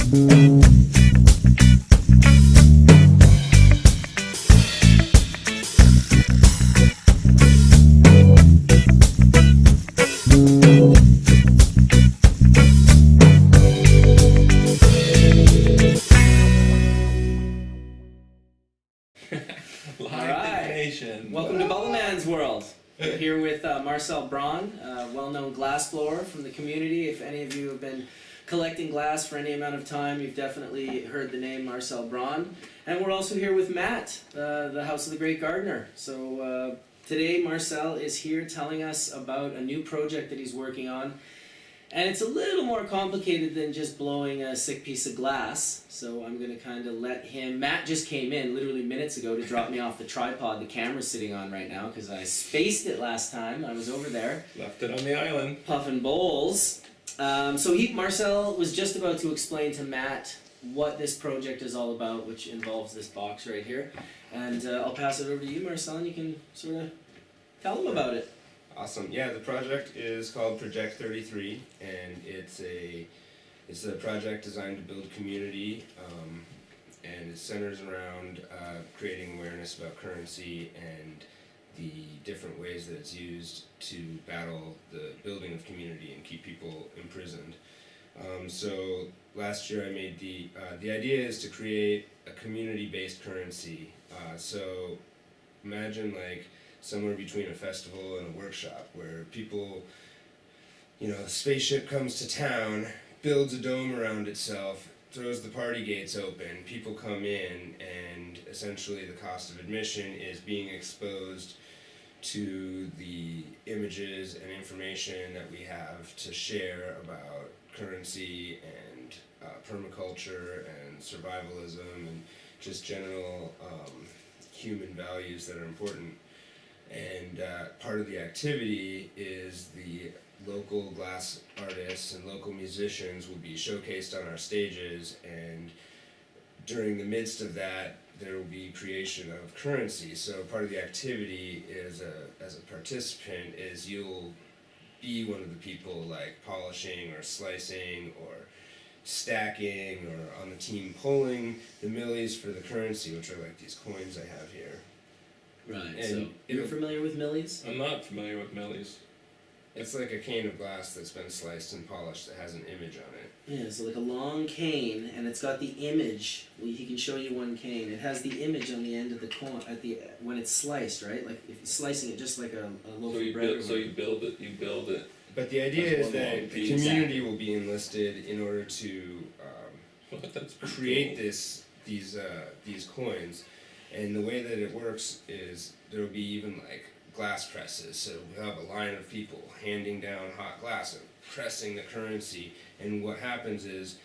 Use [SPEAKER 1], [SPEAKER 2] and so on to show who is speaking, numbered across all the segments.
[SPEAKER 1] Welcome to Bubbleman's world. We're here with Marcel Braun, a well-known glass blower from the community. If any of you have been collecting glass for any amount of time, you've definitely heard the name Marcel Braun. And we're also here with Matt, the House of the Great Gardener. So today Marcel is here telling us about a new project that he's working on. And it's a little more complicated than just blowing a sick piece of glass. So I'm going to kind of let him... Matt just came in literally minutes ago to drop me off the tripod the camera's sitting on right now because I spaced it last time. I was over there.
[SPEAKER 2] Left it on the island.
[SPEAKER 1] Puffing bowls. So Marcel was just about to explain to Matt what this project is all about, which involves this box right here. And I'll pass it over to you, Marcel, and you can sort of tell him about it.
[SPEAKER 2] Awesome. Yeah, the project is called Project 33, and it's a project designed to build community, and it centers around creating awareness about currency and the different ways that it's used to battle the building of community and keep people imprisoned. So last year I made the idea is to create a community-based currency. So imagine like somewhere between a festival and a workshop where people, a spaceship comes to town, builds a dome around itself, throws the party gates open, people come in, and essentially the cost of admission is being exposed to the images and information that we have to share about currency and permaculture and survivalism and just general human values that are important. And part of the activity is the local glass artists and local musicians will be showcased on our stages, and during the midst of that there will be creation of currency. So part of the activity is as a participant is you'll be one of the people like polishing or slicing or stacking or on the team pulling the millies for the currency, which are like these coins I have here.
[SPEAKER 1] Right, and so you're familiar with millies?
[SPEAKER 3] I'm not familiar with millies.
[SPEAKER 2] It's like a cane of glass that's been sliced and polished that has an image on it.
[SPEAKER 1] Yeah, so like a long cane, and it's got the image. Well, he can show you one cane. It has the image on the end of the coin when it's sliced, right? Like if you're slicing it just like a loaf of bread.
[SPEAKER 3] So you build it.
[SPEAKER 2] But the idea is that the community will be enlisted in order to create these coins. And the way that it works is there will be even like glass presses. So we'll have a line of people handing down hot glass and pressing the currency. And what happens is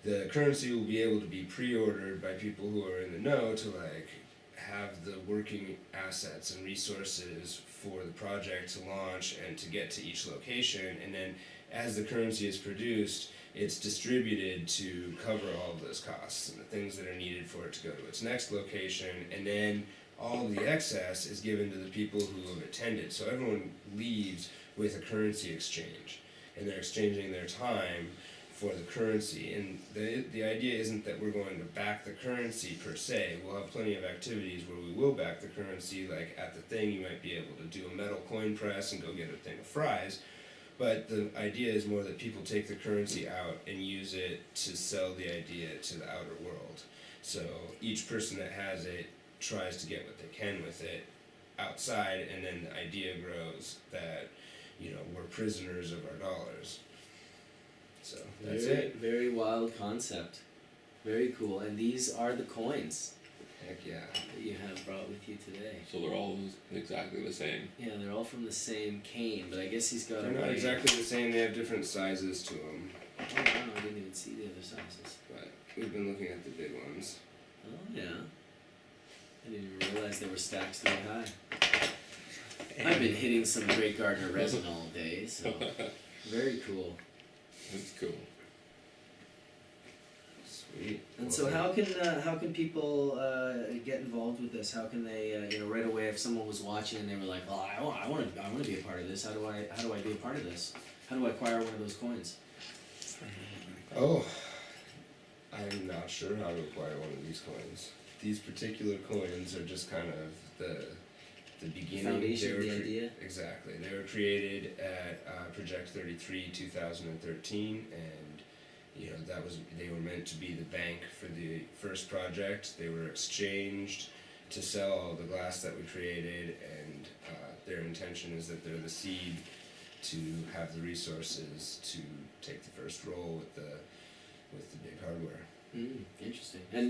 [SPEAKER 2] the currency will be able to be pre-ordered by people who are in the know to like have the working assets and resources for the project to launch and to get to each location. And then as the currency is produced, it's distributed to cover all of those costs and the things that are needed for it to go to its next location, and then all the excess is given to the people who have attended. So everyone leaves with a currency exchange, and they're exchanging their time for the currency. And the idea isn't that we're going to back the currency per se. We'll have plenty of activities where we will back the currency, like at the thing you might be able to do a metal coin press and go get a thing of fries. But the idea is more that people take the currency out and use it to sell the idea to the outer world. So each person that has it tries to get what they can with it outside, and then the idea grows that, we're prisoners of our dollars. So that's it.
[SPEAKER 1] Very wild concept. Very cool. And these are the coins.
[SPEAKER 2] Heck yeah.
[SPEAKER 1] That you have brought with you today.
[SPEAKER 3] So they're all exactly the same.
[SPEAKER 1] Yeah, they're all from the same cane, but I guess he's got
[SPEAKER 2] They're not exactly the same, they have different sizes to them.
[SPEAKER 1] Oh wow, I didn't even see the other sizes.
[SPEAKER 2] But we've been looking at the big ones.
[SPEAKER 1] Oh yeah. I didn't even realize they were stacked so high. I've been hitting some Great Gardener resin all day, so very cool.
[SPEAKER 3] That's cool.
[SPEAKER 2] Sweet.
[SPEAKER 1] And so how can people get involved with this? How can they right away if someone was watching and they were like, oh, I want to be a part of this. How do I be a part of this? How do I acquire one of those coins?
[SPEAKER 2] Oh, I sure how to acquire one of these coins. These particular coins are just kind of the beginning.
[SPEAKER 1] Foundation,
[SPEAKER 2] They were
[SPEAKER 1] the idea.
[SPEAKER 2] Exactly. They were created at Project 33 2013, and they were meant to be the bank for the first project. They were exchanged to sell all the glass that we created, and their intention is that they're the seed to have the resources to take the first roll with the big hardware.
[SPEAKER 1] Interesting. And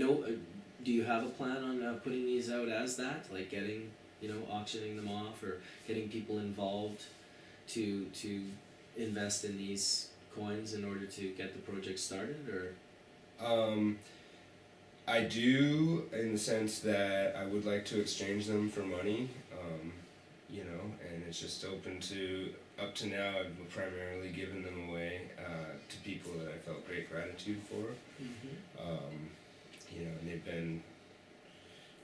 [SPEAKER 1] do you have a plan on putting these out as that, like getting, auctioning them off, or getting people involved to invest in these coins in order to get the project started, or?
[SPEAKER 2] I do, in the sense that I would like to exchange them for money, and it's just up to now, I've primarily given them away to people that I felt great gratitude for. And they've been,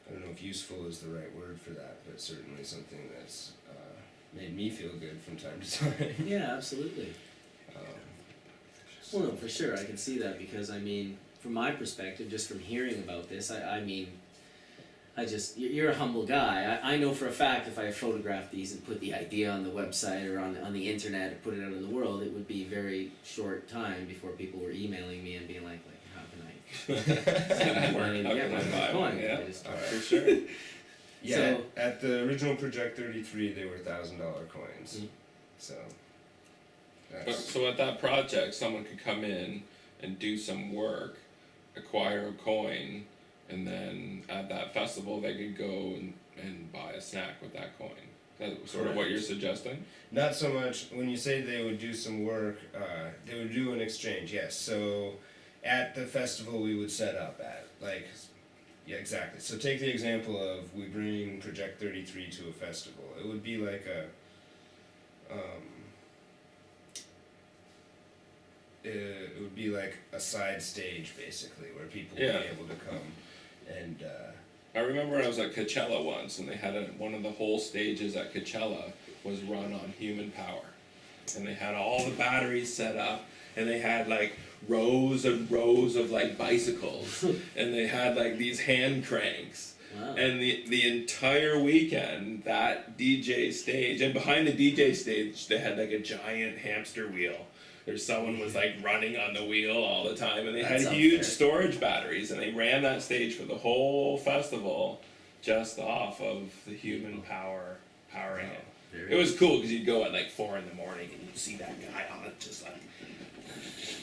[SPEAKER 2] I don't know if useful is the right word for that, but certainly something that's made me feel good from time to time.
[SPEAKER 1] Yeah, absolutely. Well, no, for sure, I can see that, because, from my perspective, just from hearing about this, you're a humble guy. I know for a fact if I photographed these and put the idea on the website or on the internet and put it out in the world, it would be very short time before people were emailing me and being like how can I get my coin?
[SPEAKER 3] Yeah, for sure.
[SPEAKER 2] Yeah,
[SPEAKER 1] So,
[SPEAKER 2] at the original Project 33, they were $1,000 coins. So.
[SPEAKER 3] So at that project, someone could come in and do some work, acquire a coin, and then at that festival they could go and buy a snack with that coin. That's sort of what you're suggesting?
[SPEAKER 2] Not so much. When you say they would do some work, they would do an exchange, yes. So at the festival we would set up at, yeah, exactly. So take the example of we bring Project 33 to a festival. It would be like a side stage, basically, where people would be able to come and
[SPEAKER 3] I remember when I was at Coachella once, and they had one of the whole stages at Coachella was run on human power, and they had all the batteries set up, and they had rows and rows of bicycles, and they had these hand cranks.
[SPEAKER 1] wow.
[SPEAKER 3] And the entire weekend, that DJ stage, and behind the DJ stage, they had a giant hamster wheel. Someone was running on the wheel all the time, and they had huge storage batteries, and they ran that stage for the whole festival just off of the human powering it. It was cool because you'd go at 4 in the morning and you'd see that guy on it just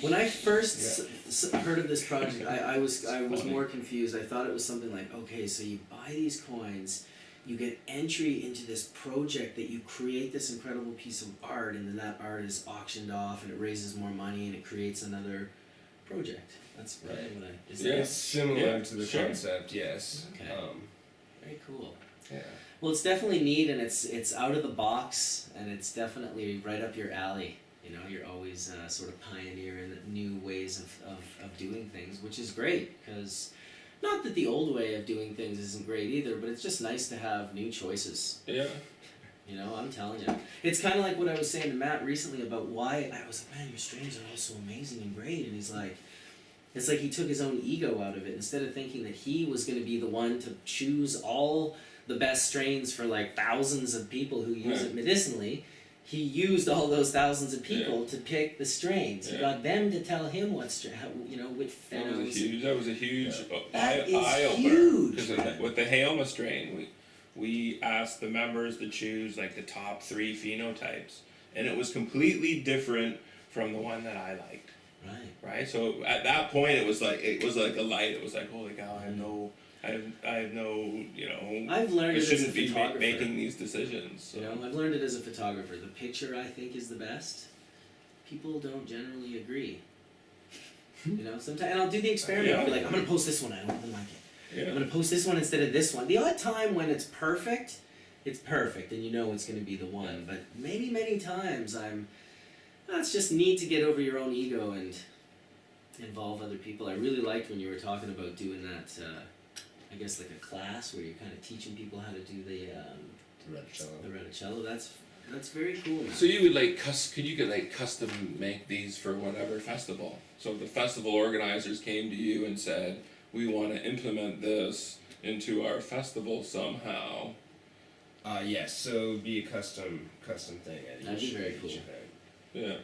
[SPEAKER 1] When I first heard of this project, I was more confused. I thought it was something okay, so you buy these coins, you get entry into this project that you create this incredible piece of art, and then that art is auctioned off and it raises more money and it creates another project. That's right.
[SPEAKER 2] It's similar to the concept, yes.
[SPEAKER 1] Okay. Very cool.
[SPEAKER 2] Yeah.
[SPEAKER 1] Well, it's definitely neat, and it's out of the box, and it's definitely right up your alley. You're always sort of pioneering new ways of doing things, which is great, because not that the old way of doing things isn't great either, but it's just nice to have new choices.
[SPEAKER 3] Yeah.
[SPEAKER 1] I'm telling you. It's kind of like what I was saying to Matt recently about why I was like, man, your strains are all so amazing and great, and he's like, it's like he took his own ego out of it. Instead of thinking that he was going to be the one to choose all the best strains for thousands of people who use it medicinally, he used all those thousands of people to pick the strains. He got them to tell him which phenos.
[SPEAKER 3] That was a huge
[SPEAKER 1] That is
[SPEAKER 3] eye-opener.
[SPEAKER 1] huge.
[SPEAKER 3] Because with the Haoma strain, we asked the members to choose the top 3 phenotypes, and it was completely different from the one that I liked. Right. So at that point, it was like a light. It was like, holy cow! I have no.
[SPEAKER 1] I've learned
[SPEAKER 3] I
[SPEAKER 1] it as a
[SPEAKER 3] shouldn't be
[SPEAKER 1] photographer.
[SPEAKER 3] making these decisions. So.
[SPEAKER 1] I've learned it as a photographer. The picture I think is the best. People don't generally agree. Sometimes, and I'll do the experiment. I'll be like, I'm gonna post this one. I don't really like it.
[SPEAKER 3] Yeah.
[SPEAKER 1] I'm gonna post this one instead of this one. The odd time when it's perfect, and it's gonna be the one. But many times it's just neat to get over your own ego and involve other people. I really liked when you were talking about doing that. I guess a class where you're kind of teaching people how to do the
[SPEAKER 2] The Reticello.
[SPEAKER 1] The Reticello. That's That's very cool, man.
[SPEAKER 3] So you would like could you get like custom make these for whatever festival? So if the festival organizers came to you and said, we want to implement this into our festival somehow.
[SPEAKER 2] Yes, so it would be a custom thing at
[SPEAKER 1] That'd be very cool.
[SPEAKER 2] event.
[SPEAKER 3] Yeah.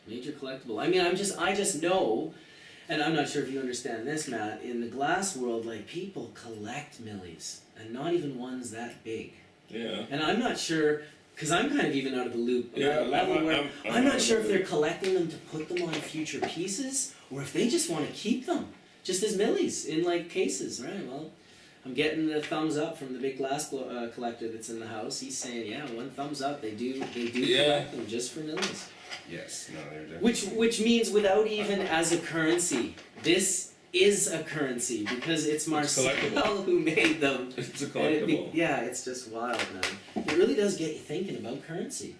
[SPEAKER 1] Major collectible. I mean, I just know, and I'm not sure if you understand this, Matt, in the glass world, like, people collect millies, and not even ones that big.
[SPEAKER 3] Yeah.
[SPEAKER 1] And I'm not sure, because I'm kind of even out of the loop at
[SPEAKER 3] Yeah,
[SPEAKER 1] a level where I'm
[SPEAKER 3] out
[SPEAKER 1] not
[SPEAKER 3] of
[SPEAKER 1] sure
[SPEAKER 3] the
[SPEAKER 1] if they're
[SPEAKER 3] loop.
[SPEAKER 1] collecting them to put them on future pieces, or if they just want to keep them, just as millies, in, like, cases, right? Well, I'm getting the thumbs up from the big glass collector that's in the house. He's saying, yeah, one thumbs up. They do collect them just for millies.
[SPEAKER 2] Yes, no, they're definitely.
[SPEAKER 1] Which means without even as a currency, this is a currency because it's Marcel
[SPEAKER 3] collectible.
[SPEAKER 1] who made them.
[SPEAKER 3] It's a
[SPEAKER 1] And
[SPEAKER 3] collectible.
[SPEAKER 1] yeah, it's just wild, man. It really does get you thinking about currency.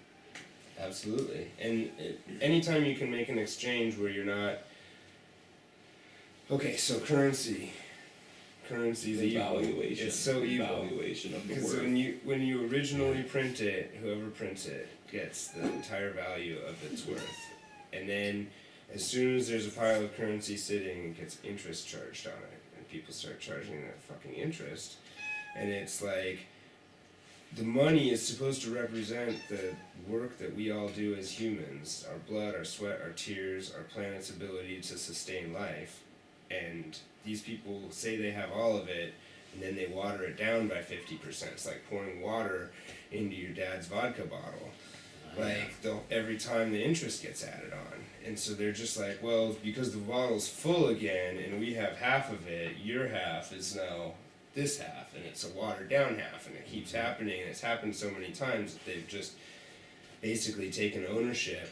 [SPEAKER 2] Absolutely. And anytime you can make an exchange where you're not. Okay, so currency. Currency's
[SPEAKER 3] The
[SPEAKER 2] evil.
[SPEAKER 3] valuation.
[SPEAKER 2] It's so evil.
[SPEAKER 3] Valuation of the
[SPEAKER 2] Because
[SPEAKER 3] worth.
[SPEAKER 2] when you originally print it, whoever prints it gets the entire value of its worth. And then as soon as there's a pile of currency sitting, it gets interest charged on it. And people start charging that fucking interest. And it's like, the money is supposed to represent the work that we all do as humans. Our blood, our sweat, our tears, our planet's ability to sustain life. And these people say they have all of it, and then they water it down by 50%. It's like pouring water into your dad's vodka bottle. Like, every time the interest gets added on. And so they're just like, well, because the bottle's full again, and we have half of it, your half is now this half, and it's a watered down half, and it keeps happening, and it's happened so many times that they've just basically taken ownership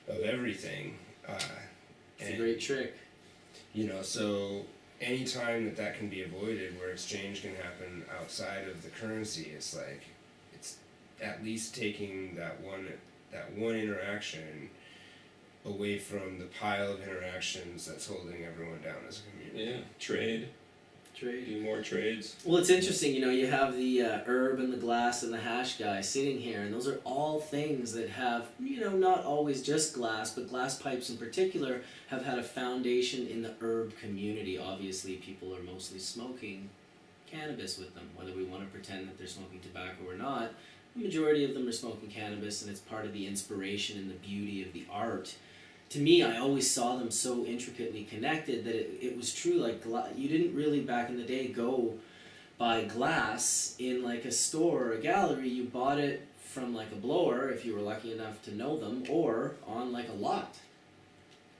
[SPEAKER 2] of everything.
[SPEAKER 1] It's a great trick.
[SPEAKER 2] You know, so anytime that can be avoided, where exchange can happen outside of the currency, it's like, it's at least taking that one interaction away from the pile of interactions that's holding everyone down as a community.
[SPEAKER 3] Yeah. Trade. Do more trades.
[SPEAKER 1] Well, it's interesting, you know, you have the herb and the glass and the hash guy sitting here, and those are all things that have, you know, not always just glass, but glass pipes in particular have had a foundation in the herb community. Obviously, people are mostly smoking cannabis with them, whether we want to pretend that they're smoking tobacco or not. The majority of them are smoking cannabis, and it's part of the inspiration and the beauty of the art. To me, I always saw them so intricately connected that it was true. Like, you didn't really back in the day go buy glass in like a store or a gallery. You bought it from like a blower if you were lucky enough to know them, or on like a lot.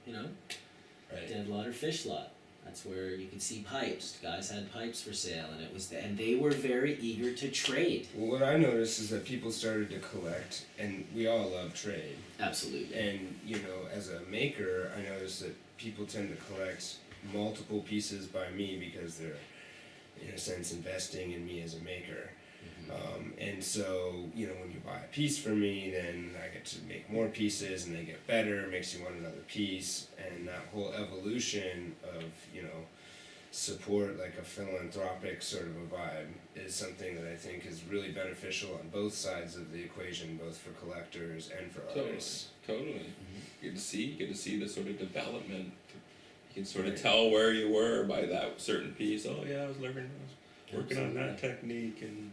[SPEAKER 1] You know,
[SPEAKER 2] Right.
[SPEAKER 1] dead lot or fish lot. That's where you could see pipes. Guys had pipes for sale, and they were very eager to trade.
[SPEAKER 2] Well, what I noticed is that people started to collect, and we all love trade.
[SPEAKER 1] Absolutely.
[SPEAKER 2] And, you know, as a maker, I noticed that people tend to collect multiple pieces by me because they're, in a sense, investing in me as a maker. And so, you know, when you buy a piece from me, then I get to make more pieces, and they get better, makes you want another piece, and that whole evolution of, you know, support, like a philanthropic sort of a vibe, is something that I think is really beneficial on both sides of the equation, both for collectors and for artists.
[SPEAKER 3] Totally. You get to see the sort of development. You can sort of tell where you were by that certain piece. Oh yeah, I was working on that technique, and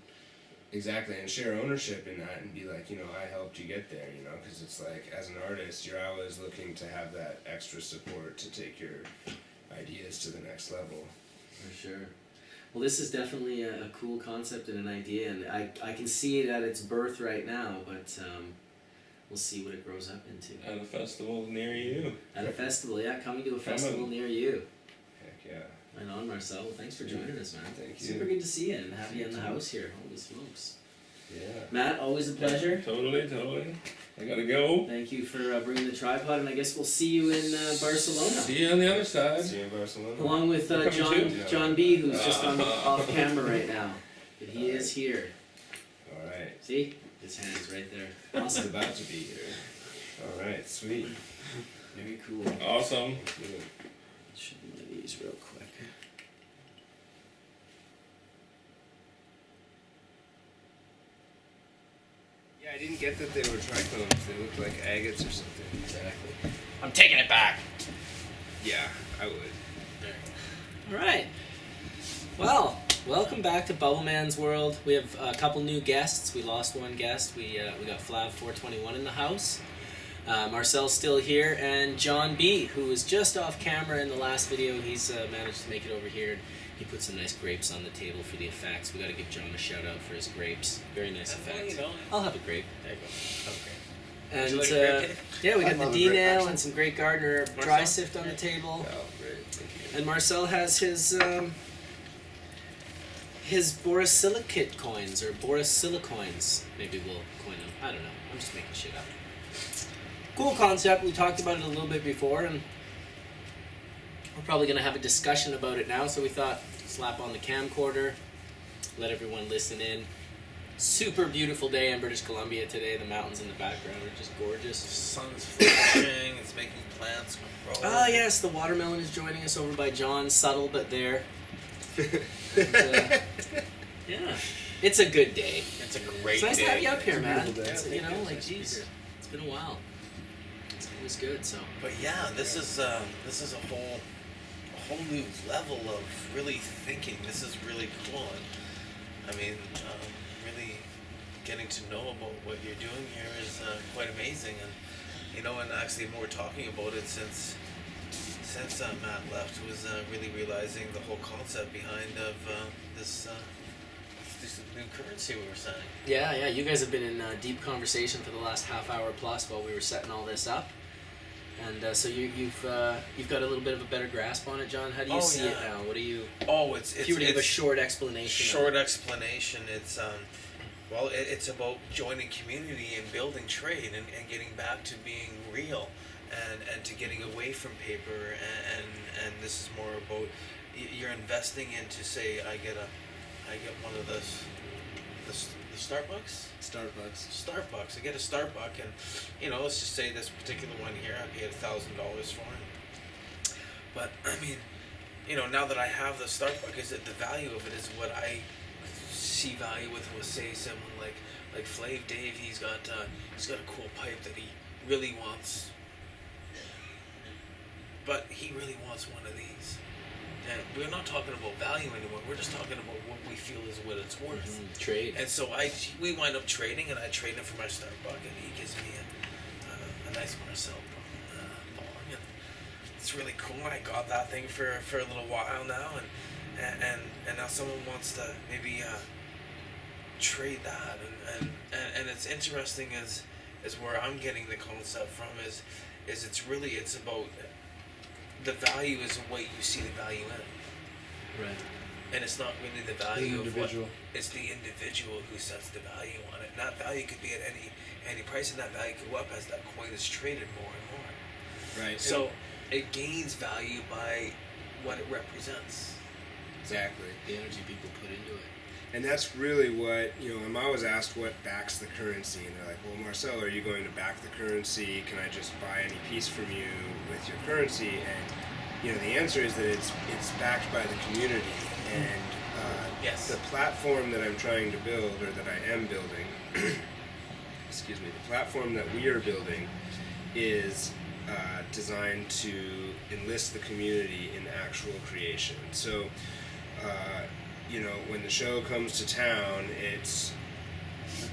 [SPEAKER 2] Exactly, and share ownership in that, and be like, you know, I helped you get there, you know, because it's like, as an artist, you're always looking to have that extra support to take your ideas to the next level.
[SPEAKER 1] For sure. Well, this is definitely a cool concept and an idea, and I can see it at its birth right now, but we'll see what it grows up into.
[SPEAKER 3] at a festival near you.
[SPEAKER 1] At a festival, yeah, coming to a festival near you.
[SPEAKER 2] Heck yeah.
[SPEAKER 1] Right on, Marcel. Well, thanks for joining us, man.
[SPEAKER 2] Thank you.
[SPEAKER 1] Super good to see you and have you in the house here. Holy smokes.
[SPEAKER 2] Yeah.
[SPEAKER 1] Matt, always a pleasure.
[SPEAKER 3] Totally. I gotta go.
[SPEAKER 1] Thank you for bringing the tripod, and I guess we'll see you in Barcelona.
[SPEAKER 3] See you on the other side.
[SPEAKER 2] See you in Barcelona.
[SPEAKER 1] Along with
[SPEAKER 3] You're coming too?
[SPEAKER 1] John B, who's just on off camera right now. But he is here.
[SPEAKER 2] Alright.
[SPEAKER 1] See? His hand's right there.
[SPEAKER 2] He's
[SPEAKER 1] Awesome.
[SPEAKER 2] about to be here. Alright, sweet.
[SPEAKER 1] Very cool.
[SPEAKER 3] Awesome.
[SPEAKER 2] Good.
[SPEAKER 1] Should be one of these real quick.
[SPEAKER 2] Yeah, I didn't get that they were trichomes. They looked like agates or something.
[SPEAKER 1] Exactly.
[SPEAKER 4] I'm taking it back.
[SPEAKER 2] Yeah, I would.
[SPEAKER 1] All right. Well, welcome back to Bubbleman's World. We have a couple new guests. We lost one guest. We got Flav 421 in the house. Marcel's still here, and John B, who was just off camera in the last video. He's managed to make it over here. He put some nice grapes on the table for the effects. We got to give John a shout out for his grapes. Very nice effects. I'll have a grape.
[SPEAKER 4] There you go. Okay.
[SPEAKER 1] And
[SPEAKER 4] Would you like a grape?
[SPEAKER 1] yeah, we got the
[SPEAKER 5] love a
[SPEAKER 1] D
[SPEAKER 5] grape,
[SPEAKER 1] nail
[SPEAKER 5] actually.
[SPEAKER 1] and some Great Gardener dry
[SPEAKER 4] Marcel?
[SPEAKER 1] sift on the table.
[SPEAKER 2] Oh, great. Thank you.
[SPEAKER 1] And Marcel has his borosilicate coins, or borosilicoins, maybe we'll coin them. I don't know. I'm just making shit up. Cool concept. We talked about it a little bit before, and we're probably going to have a discussion about it now, so we thought slap on the camcorder, let everyone listen in. Super beautiful day in British Columbia today. The mountains in the background are just gorgeous.
[SPEAKER 4] The sun's flashing. It's making plants grow.
[SPEAKER 1] Ah, yes, the watermelon is joining us over by John. Subtle, but there. And, yeah, it's a good day.
[SPEAKER 4] It's a great
[SPEAKER 1] It's nice
[SPEAKER 4] day.
[SPEAKER 1] to have you up here, man.
[SPEAKER 5] beautiful day.
[SPEAKER 1] It's,
[SPEAKER 4] Yeah,
[SPEAKER 1] you know,
[SPEAKER 4] thank you.
[SPEAKER 1] like,
[SPEAKER 4] It's nice to be
[SPEAKER 1] geez,
[SPEAKER 4] here.
[SPEAKER 1] it's been a while. It was good, so.
[SPEAKER 4] But yeah, this is a whole new level of really thinking. This is really cool. And, I mean, really getting to know about what you're doing here is quite amazing. And you know, and actually more talking about it since Matt left was really realizing the whole concept behind of this new currency we were saying.
[SPEAKER 1] Yeah, you guys have been in deep conversation for the last half hour plus while we were setting all this up. And so you've got a little bit of a better grasp on it, John. How do you see it
[SPEAKER 4] yeah.
[SPEAKER 1] now? What do you?
[SPEAKER 4] Oh, it's
[SPEAKER 1] If you were to give a short explanation.
[SPEAKER 4] short explanation. It's it's about joining community and building trade and getting back to being real and to getting away from paper and this is more about you're investing into, say, I get one of the Starbucks. Starbucks. I get a Starbucks, and you know, let's just say this particular one here, I paid $1,000 for it. But I mean, you know, now that I have the Starbucks, is it the value of it is what I see value with? Was say someone like Flav Dave. He's got a cool pipe that he really wants, but he really wants one of these. And we're not talking about value anymore. We're just talking about what we feel is what it's worth.
[SPEAKER 1] Trade.
[SPEAKER 4] And so we wind up trading, and I trade him for my Starbucks, and he gives me a nice Marcel Braun. And it's really cool. I got that thing for a little while now, and now someone wants to maybe trade that, and it's interesting as where I'm getting the concept from is it's about the value is what you see the value in.
[SPEAKER 1] Right.
[SPEAKER 4] And it's not really the value
[SPEAKER 5] The
[SPEAKER 4] of
[SPEAKER 5] individual.
[SPEAKER 4] what, it's the individual who sets the value on it. And that value could be at any price, and that value could go up as that coin is traded more and more.
[SPEAKER 2] Right.
[SPEAKER 4] So it gains value by what it represents.
[SPEAKER 2] Exactly.
[SPEAKER 1] The energy people put into it.
[SPEAKER 2] And that's really what, you know, I'm always asked what backs the currency. And they're like, well, Marcel, are you going to back the currency? Can I just buy any piece from you with your currency? And, you know, the answer is that it's backed by the community. And
[SPEAKER 4] Yes.
[SPEAKER 2] the platform that I'm trying to build, or that I am building, excuse me, the platform that we are building is designed to enlist the community in actual creation. So, you know, when the show comes to town, it's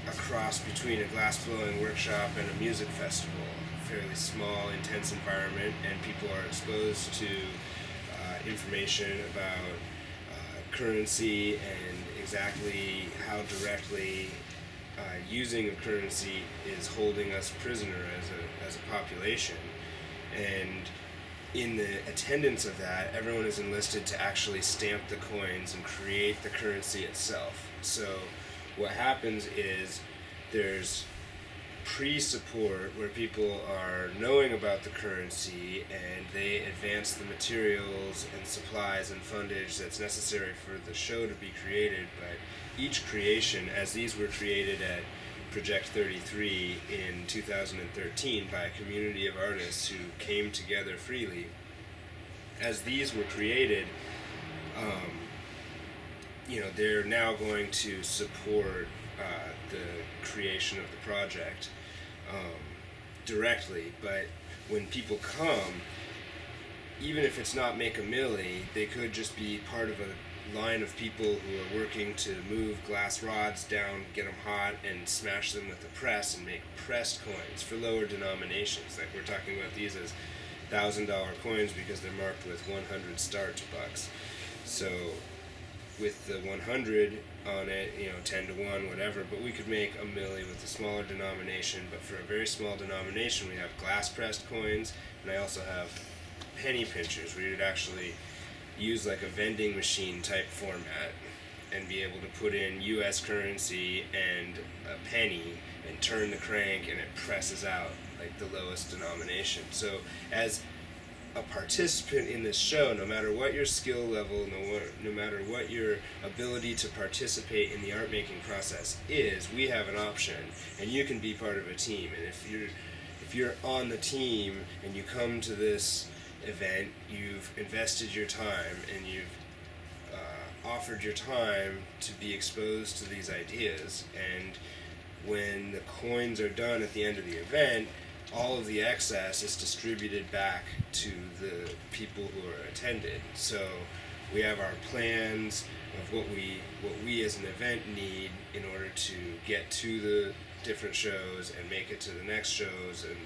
[SPEAKER 2] a cross between a glass blowing workshop and a music festival. A fairly small, intense environment, and people are exposed to information about currency and exactly how directly using a currency is holding us prisoner as a population. And in the attendance of that, everyone is enlisted to actually stamp the coins and create the currency itself. So what happens is there's pre-support where people are knowing about the currency and they advance the materials and supplies and fundage that's necessary for the show to be created. But each creation, as these were created at Project 33 in 2013 by a community of artists who came together freely, as these were created, you know, they're now going to support the creation of the project directly, but when people come, even if it's not make a milli, they could just be part of a line of people who are working to move glass rods down, get them hot, and smash them with a press and make pressed coins for lower denominations. Like we're talking about these as $1,000 coins because they're marked with 100 starch bucks. So with the 100 on it, 10 to 1, whatever, but we could make a milli with a smaller denomination, but for a very small denomination we have glass pressed coins, and I also have penny pinchers where you'd actually use like a vending machine type format and be able to put in US currency and a penny and turn the crank and it presses out like the lowest denomination. So as a participant in this show, no matter what your skill level, no matter what your ability to participate in the art making process is, we have an option, and you can be part of a team. And if you're on the team and you come to this event, you've invested your time and you've offered your time to be exposed to these ideas, and when the coins are done at the end of the event, all of the excess is distributed back to the people who are attended. So we have our plans of what we as an event need in order to get to the different shows and make it to the next shows and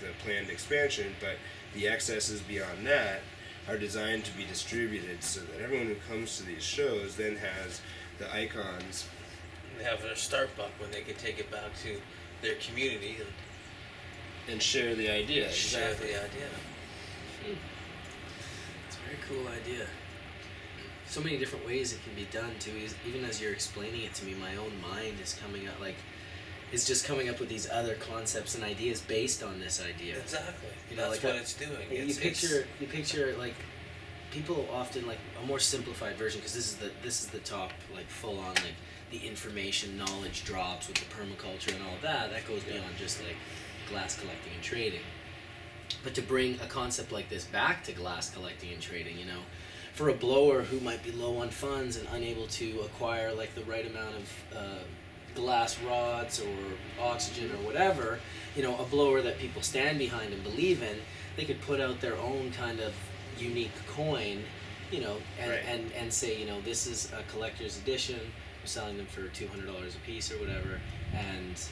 [SPEAKER 2] the planned expansion, but the excesses beyond that are designed to be distributed so that everyone who comes to these shows then has the icons.
[SPEAKER 4] They have their start buck when they can take it back to their community
[SPEAKER 2] And share the idea.
[SPEAKER 4] and share the idea.
[SPEAKER 1] It's a very cool idea. So many different ways it can be done too. Even as you're explaining it to me, my own mind is just coming up with these other concepts and ideas based on this idea.
[SPEAKER 4] Exactly.
[SPEAKER 1] That's
[SPEAKER 4] That's what it's doing.
[SPEAKER 1] You picture like people often like a more simplified version, because this is the top like full on like the information knowledge drops with the permaculture and all that. That goes beyond just like glass collecting and trading. But to bring a concept like this back to glass collecting and trading, for a blower who might be low on funds and unable to acquire like the right amount of glass rods or oxygen or whatever, a blower that people stand behind and believe in, they could put out their own kind of unique coin, and say, this is a collector's edition, we're selling them for $200 a piece or whatever, and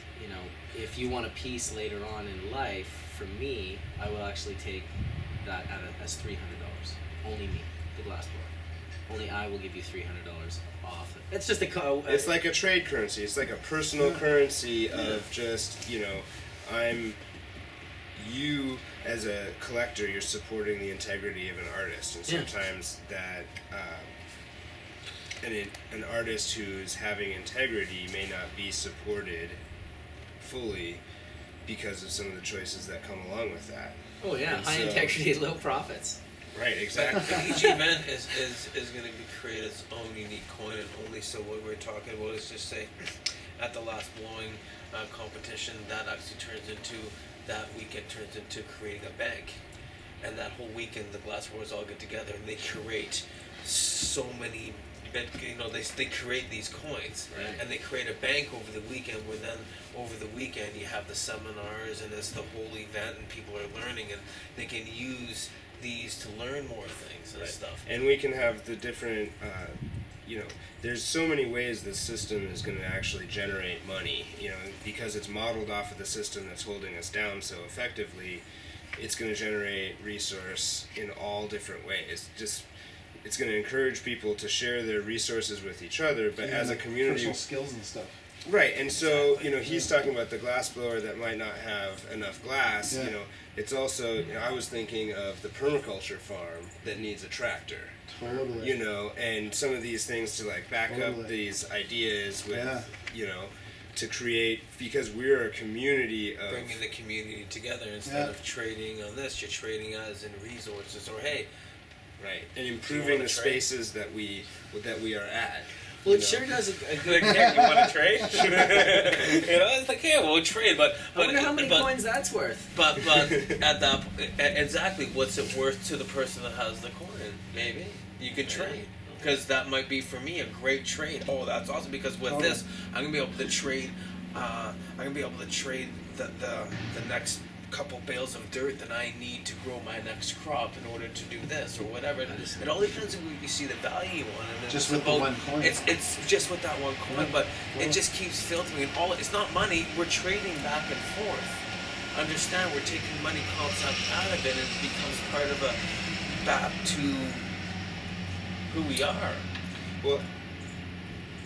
[SPEAKER 1] if you want a piece later on in life from me, I will actually take that as $300. Only me, the glass blower. Only I will give you $300 off. It's just
[SPEAKER 2] it's like a trade currency. It's like a personal currency of just, you as a collector, you're supporting the integrity of an artist, and sometimes that an artist who's having integrity may not be supported fully because of some of the choices that come along with that.
[SPEAKER 1] Oh yeah, high integrity, low profits.
[SPEAKER 2] Right, exactly.
[SPEAKER 4] Each event is going to create its own unique coin, and only so what we're talking about is just say at the last blowing competition, that actually that weekend turns into creating a bank. And that whole weekend the glass blowers all get together and they create so many, they create these coins,
[SPEAKER 2] right.
[SPEAKER 4] And they create a bank over the weekend, where then over the weekend you have the seminars and it's the whole event and people are learning and they can use these to learn more things and stuff.
[SPEAKER 2] And we can have the different, there's so many ways this system is going to actually generate money, because it's modeled off of the system that's holding us down so effectively. It's going to generate resource in all different ways. It's going to encourage people to share their resources with each other, but as a community,
[SPEAKER 5] personal skills and stuff.
[SPEAKER 2] Right, and so he's talking about the glass blower that might not have enough glass.
[SPEAKER 5] Yeah.
[SPEAKER 2] It's also I was thinking of the permaculture farm that needs a tractor.
[SPEAKER 5] Totally.
[SPEAKER 2] And some of these things to like back up these ideas with to create, because we're a community of
[SPEAKER 4] bringing the community together instead of trading on this, you're trading as in resources, or hey,
[SPEAKER 2] right, and improving the spaces that we are at.
[SPEAKER 1] Well, it sure does a good.
[SPEAKER 4] Hey, you want to trade? It's like, yeah, we'll trade, but
[SPEAKER 1] I wonder how many coins that's worth.
[SPEAKER 4] But at that exactly, what's it worth to the person that has the coin? Maybe you could trade. because that might be for me a great trade. Oh, that's awesome, because with this I'm gonna be able to trade. The next couple bales of dirt that I need to grow my next crop in order to do this or whatever. It all depends on what you see the value on it.
[SPEAKER 5] Just with the one coin.
[SPEAKER 4] It's just with that one coin, but it just keeps filtering. And it's not money. We're trading back and forth. Understand? We're taking money concept out of it, and it becomes part of a back to who we are.
[SPEAKER 2] Well,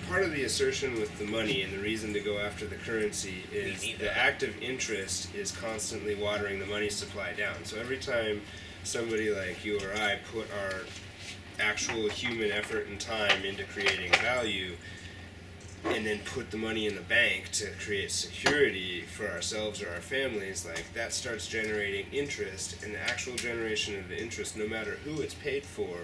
[SPEAKER 2] part of the assertion with the money and the reason to go after the currency is the active interest is constantly watering the money supply down. So every time somebody like you or I put our actual human effort and time into creating value and then put the money in the bank to create security for ourselves or our families, like that starts generating interest, and the actual generation of the interest, no matter who it's paid for,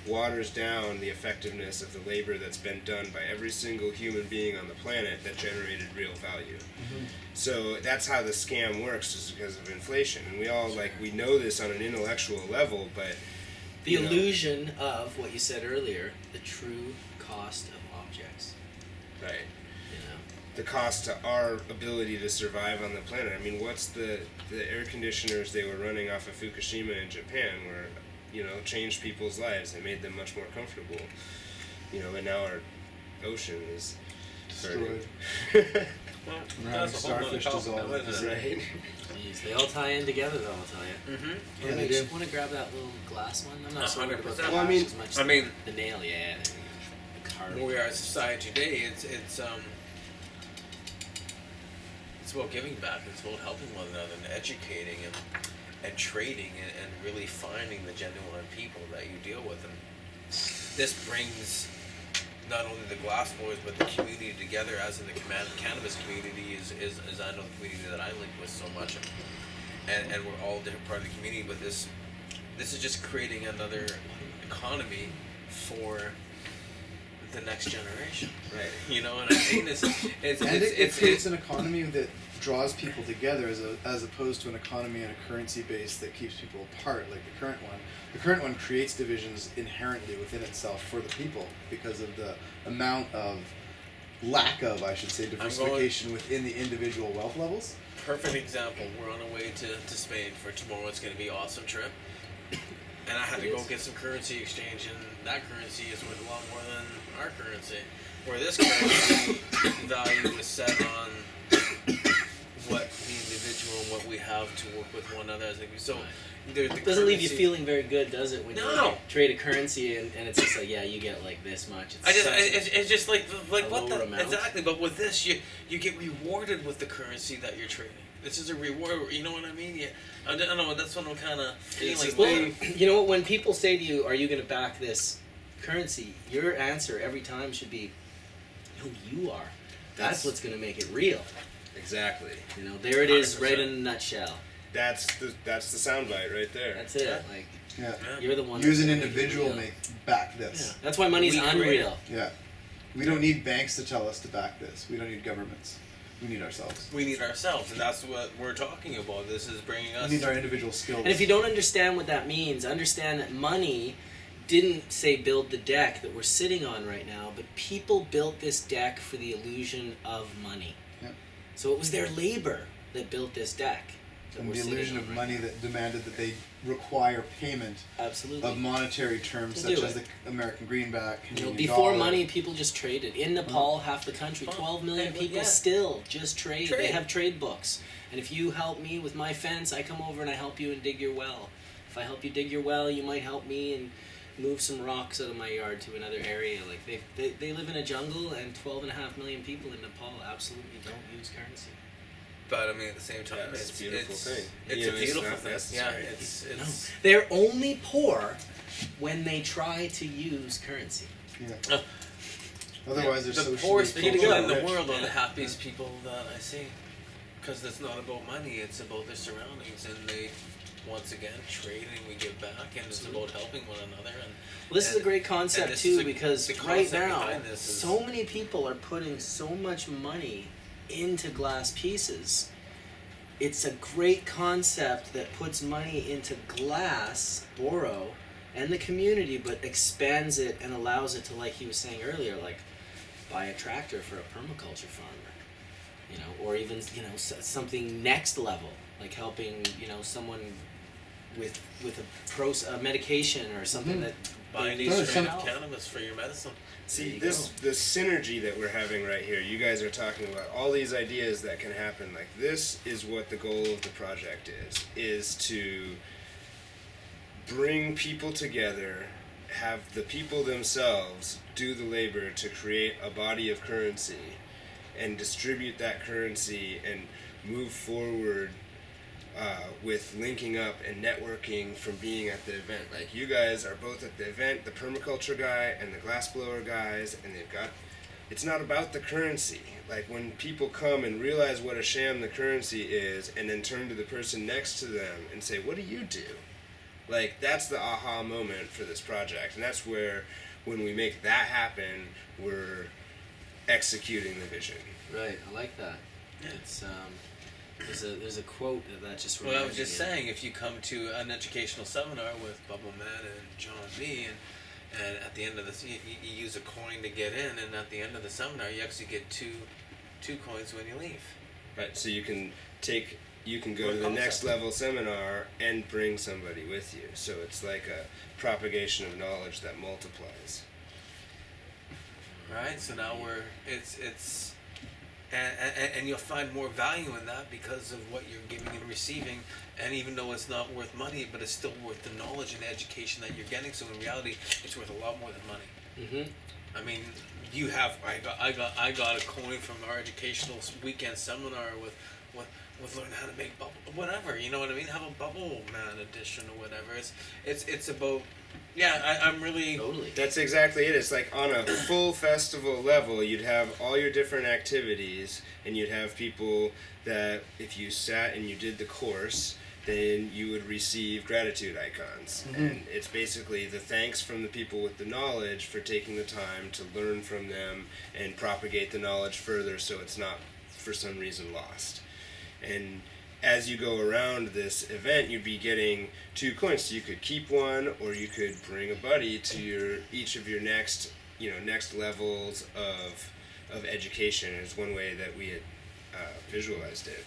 [SPEAKER 2] waters down the effectiveness of the labor that's been done by every single human being on the planet that generated real value. Mm-hmm. So that's how the scam works, is because of inflation. And we all, we know this on an intellectual level, but
[SPEAKER 1] the illusion of what you said earlier, the true cost of objects.
[SPEAKER 2] Right. The cost to our ability to survive on the planet. I mean, what's the air conditioners they were running off of Fukushima in Japan were, changed people's lives. They made them much more comfortable. And now our ocean is
[SPEAKER 5] destroyed.
[SPEAKER 4] Well,
[SPEAKER 5] We're having starfish dissolve.
[SPEAKER 2] Right.
[SPEAKER 1] Jeez, they all tie in together, though. I'll tell you.
[SPEAKER 4] Mm-hmm.
[SPEAKER 5] Yeah, they do.
[SPEAKER 1] Want to grab that little glass one? I'm not so worried about
[SPEAKER 4] 100%.
[SPEAKER 1] that
[SPEAKER 2] Well,
[SPEAKER 1] as much
[SPEAKER 4] I mean,
[SPEAKER 1] the nail. Yeah. The card.
[SPEAKER 4] Where we are as a society today, it's about giving back. It's about helping one another and educating and trading and really finding the genuine people that you deal with. And this brings not only the glass blowers but the community together, as in the cannabis community is I know the community that I link with so much, and we're all different part of the community. But this is just creating another economy for the next generation, right? And I think it
[SPEAKER 5] creates an economy that draws people together as opposed to an economy and a currency base that keeps people apart, like the current one. The current one creates divisions inherently within itself for the people because of the amount of lack of, I should say, diversification within the individual wealth levels.
[SPEAKER 4] Perfect example. We're on our way to Spain for tomorrow. It's going to be an awesome trip. And I had to go get some currency exchange, and that currency is worth a lot more than our currency. Where this currency value is set on what the individual and what we have to work with one another. So
[SPEAKER 1] it doesn't leave you feeling very good, does it? When you trade a currency and it's just like, you get like this much.
[SPEAKER 4] It's just like what the
[SPEAKER 1] amount.
[SPEAKER 4] Exactly. But with this, you get rewarded with the currency that you're trading. This is a reward. You know what I mean? I don't know. That's what I'm kind of feeling.
[SPEAKER 1] Well, when people say to you, "Are you going to back this currency?" Your answer every time should be, "No, you are." That's what's going to make it real.
[SPEAKER 2] Exactly.
[SPEAKER 1] There it is,
[SPEAKER 4] 100%.
[SPEAKER 1] right in a nutshell.
[SPEAKER 2] That's the soundbite right there.
[SPEAKER 1] That's it.
[SPEAKER 5] Yeah.
[SPEAKER 1] You're the one.
[SPEAKER 5] You as an
[SPEAKER 1] that's gonna make it
[SPEAKER 5] individual
[SPEAKER 1] real.
[SPEAKER 5] make back this.
[SPEAKER 1] Yeah. That's why money's unreal.
[SPEAKER 5] Yeah. We don't need banks to tell us to back this. We don't need governments. We need ourselves.
[SPEAKER 4] We need ourselves, and that's what we're talking about. This is bringing us.
[SPEAKER 5] We need our individual skills.
[SPEAKER 1] And if you don't understand what that means, understand that money didn't say build the deck that we're sitting on right now, but people built this deck for the illusion of money.
[SPEAKER 5] Yep.
[SPEAKER 1] So it was their labor that built this deck.
[SPEAKER 5] And the illusion of money that demanded that they require payment
[SPEAKER 1] Absolutely.
[SPEAKER 5] of monetary terms
[SPEAKER 1] We'll
[SPEAKER 5] such
[SPEAKER 1] do
[SPEAKER 5] as
[SPEAKER 1] it.
[SPEAKER 5] the American greenback, Canadian
[SPEAKER 1] before
[SPEAKER 5] dollar.
[SPEAKER 1] money, people just traded. In Nepal, half the country, 12 million people still just trade. They have trade books. And if you help me with my fence, I come over and I help you and dig your well. If I help you dig your well, you might help me and move some rocks out of my yard to another area. Like they live in a jungle, and 12.5 million people in Nepal absolutely don't use currency.
[SPEAKER 4] But I mean, at the same time,
[SPEAKER 2] it's a beautiful thing.
[SPEAKER 4] It's a beautiful thing.
[SPEAKER 2] Necessary.
[SPEAKER 4] Yeah, it's.
[SPEAKER 1] No. They're only poor when they try to use currency.
[SPEAKER 5] Yeah. Otherwise, they're
[SPEAKER 4] the
[SPEAKER 5] socially
[SPEAKER 4] poorest people in the
[SPEAKER 5] rich.
[SPEAKER 4] world are the happiest people that I see, because it's not about money; it's about their surroundings, and they, once again, trade and we give back, and it's about helping one another. And
[SPEAKER 1] this is a great concept too, because
[SPEAKER 4] the
[SPEAKER 1] right
[SPEAKER 4] concept
[SPEAKER 1] now,
[SPEAKER 4] behind this is-
[SPEAKER 1] so many people are putting so much money into glass pieces. It's a great concept that puts money into glass, boro, and the community, but expands it and allows it to, like he was saying earlier, like buy a tractor for a permaculture farmer, you know, or even, you know, something next level, like helping, you know, someone with a medication or something that
[SPEAKER 4] buying
[SPEAKER 1] they
[SPEAKER 4] these
[SPEAKER 1] need
[SPEAKER 4] strain
[SPEAKER 1] for
[SPEAKER 4] of
[SPEAKER 1] health.
[SPEAKER 4] cannabis for your medicine.
[SPEAKER 2] See,
[SPEAKER 1] There you
[SPEAKER 2] the synergy that we're having right here, you guys are talking about all these ideas that can happen. Like, this is what the goal of the project is to bring people together, have the people themselves do the labor to create a body of currency and distribute that currency and move forward with linking up and networking from being at the event. Like, you guys are both at the event, the permaculture guy and the glassblower guys, and it's not about the currency. Like, when people come and realize what a sham the currency is and then turn to the person next to them and say, what do you do? Like, that's the aha moment for this project. And that's where, when we make that happen, we're executing the vision.
[SPEAKER 1] Right, I like that.
[SPEAKER 4] Yeah.
[SPEAKER 1] It's there's a quote that just
[SPEAKER 4] Well, I was
[SPEAKER 1] reminded
[SPEAKER 4] just
[SPEAKER 1] me.
[SPEAKER 4] saying, if you come to an educational seminar with Bubbleman and John B, and at the end of this, you use a coin to get in, and at the end of the seminar, you actually get two coins when you leave.
[SPEAKER 2] Right, so you can go
[SPEAKER 4] What
[SPEAKER 2] to the
[SPEAKER 4] concept?
[SPEAKER 2] next level seminar and bring somebody with you. So it's like a propagation of knowledge that multiplies.
[SPEAKER 4] Right. So now it's and you'll find more value in that because of what you're giving and receiving, and even though it's not worth money, but it's still worth the knowledge and the education that you're getting. So in reality, it's worth a lot more than money.
[SPEAKER 1] Mm-hmm.
[SPEAKER 4] I mean, I got a coin from our educational weekend seminar with learning how to make whatever, you know what I mean? Have a Bubbleman edition or whatever. It's about, yeah. I'm really
[SPEAKER 1] Totally.
[SPEAKER 2] That's exactly it. It's like on a full festival level, you'd have all your different activities, and you'd have people that, if you sat and you did the course, then you would receive gratitude icons.
[SPEAKER 5] Mm-hmm.
[SPEAKER 2] And it's basically the thanks from the people with the knowledge for taking the time to learn from them and propagate the knowledge further so it's not, for some reason, lost. And as you go around this event, you'd be getting 2 coins. So you could keep one, or you could bring a buddy to each of your next levels of education. Is one way that we had visualized it.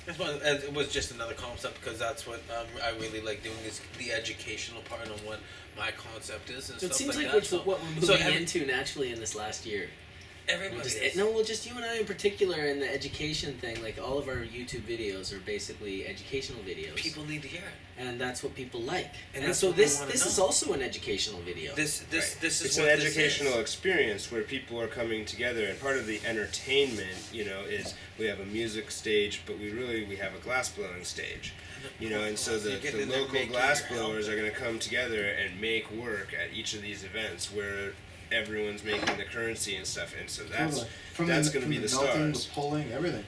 [SPEAKER 4] it was just another concept because that's what I really like doing is the educational part on what my concept is and
[SPEAKER 1] So it
[SPEAKER 4] stuff
[SPEAKER 1] seems
[SPEAKER 4] like
[SPEAKER 1] like
[SPEAKER 4] that.
[SPEAKER 1] it's
[SPEAKER 4] So
[SPEAKER 1] what we're moving into naturally in this last year.
[SPEAKER 4] everybody is.
[SPEAKER 1] Just you and I in particular in the education thing. Like all of our YouTube videos are basically educational videos.
[SPEAKER 4] People need to hear it.
[SPEAKER 1] And that's what people like.
[SPEAKER 4] And
[SPEAKER 1] And
[SPEAKER 4] that's
[SPEAKER 1] so
[SPEAKER 4] what we
[SPEAKER 1] this
[SPEAKER 4] wanna
[SPEAKER 1] is
[SPEAKER 4] know.
[SPEAKER 1] also an educational video.
[SPEAKER 4] This is
[SPEAKER 2] It's
[SPEAKER 4] what
[SPEAKER 2] an
[SPEAKER 4] this
[SPEAKER 2] educational
[SPEAKER 4] is.
[SPEAKER 2] experience where people are coming together, and part of the entertainment, is we have a music stage, but we have a glass blowing stage, and so
[SPEAKER 4] So you're
[SPEAKER 2] the
[SPEAKER 4] getting in there
[SPEAKER 2] local
[SPEAKER 4] making
[SPEAKER 2] glass
[SPEAKER 4] your
[SPEAKER 2] blowers are going to come together and make work at each of these events where everyone's making the currency and stuff, and so that's going to be the
[SPEAKER 5] melting,
[SPEAKER 2] stars.
[SPEAKER 5] the pulling, everything.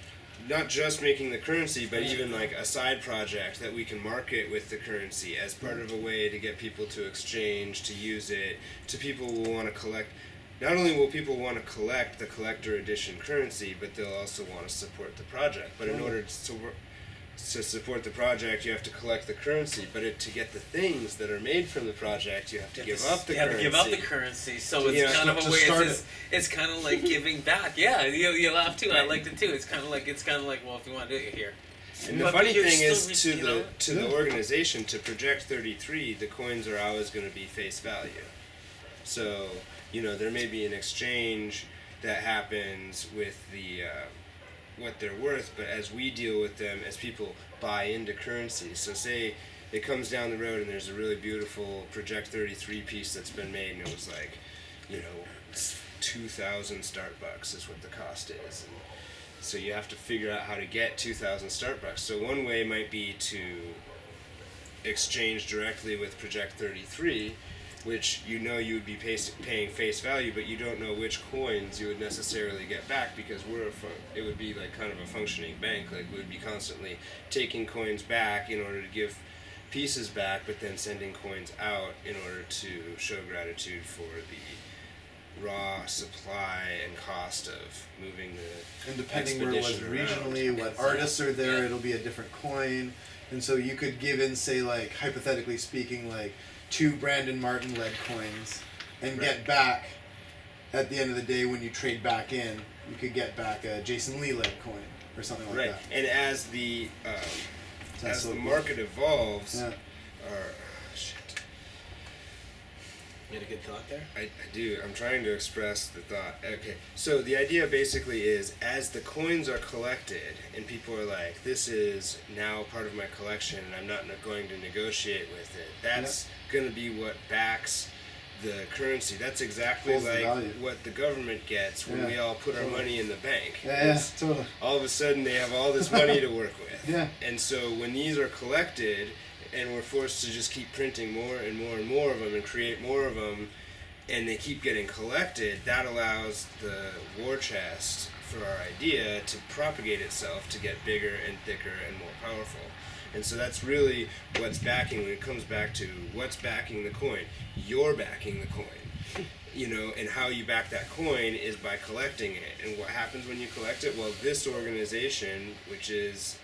[SPEAKER 2] Not just making the currency, but even like a side project that we can market with the currency as part of a way to get people to exchange, to use it, to people who want to collect. Not only will people want to collect the collector edition currency, but they'll also want to support the project. But in order to support the project, you have to collect the currency. But to get the things that are made from the project, you have to give up the
[SPEAKER 4] You have
[SPEAKER 2] currency.
[SPEAKER 4] to give up the currency, so it's
[SPEAKER 2] Yeah,
[SPEAKER 4] kind of
[SPEAKER 5] to
[SPEAKER 4] a way.
[SPEAKER 5] start
[SPEAKER 4] It's kind of like giving back. Yeah, you laugh too. I liked it too. It's kind of like well, if you want to do it, you're here.
[SPEAKER 2] And the
[SPEAKER 4] But
[SPEAKER 2] funny
[SPEAKER 4] you're
[SPEAKER 2] thing
[SPEAKER 4] still
[SPEAKER 2] is, to the organization, to Project 33, the coins are always going to be face value. So, there may be an exchange that happens with the what they're worth, but as we deal with them, as people buy into currency. So say it comes down the road and there's a really beautiful Project 33 piece that's been made, and it was like, 2,000 start bucks is what the cost is. And so you have to figure out how to get 2,000 start bucks. So one way might be to exchange directly with Project 33, which you would be paying face value, but you don't know which coins you would necessarily get back because it would be like kind of a functioning bank. Like we would be constantly taking coins back in order to give pieces back, but then sending coins out in order to show gratitude for the raw supply and cost of moving the
[SPEAKER 5] And depending where it was
[SPEAKER 2] expedition around.
[SPEAKER 5] regionally, what artists are there, it'll be a different coin. And so you could give in, say, like, hypothetically speaking, like, 2 Brandon Martin lead coins and get back at the end of the day when you trade back in, you could get back a Jason Lee lead coin or something like
[SPEAKER 2] Right,
[SPEAKER 5] that.
[SPEAKER 2] and as the market evolves,
[SPEAKER 5] Yeah.
[SPEAKER 2] shit.
[SPEAKER 4] You had a good thought there?
[SPEAKER 2] I do. I'm trying to express the thought. Okay, so the idea basically is as the coins are collected and people are like, this is now part of my collection and I'm not going to negotiate with it, that's going to be what backs the currency. That's exactly
[SPEAKER 5] Holds the
[SPEAKER 2] like
[SPEAKER 5] value.
[SPEAKER 2] what the government gets when we all put our money in the bank.
[SPEAKER 5] Yeah, totally.
[SPEAKER 2] All of a sudden they have all this money to work with.
[SPEAKER 5] Yeah.
[SPEAKER 2] And so when these are collected and we're forced to just keep printing more and more and more of them and create more of them and they keep getting collected, that allows the war chest for our idea to propagate itself to get bigger and thicker and more powerful. And so that's really what's backing, when it comes back to what's backing the coin. You're backing the coin. You know, and how you back that coin is by collecting it. And what happens when you collect it? Well, this organization, which is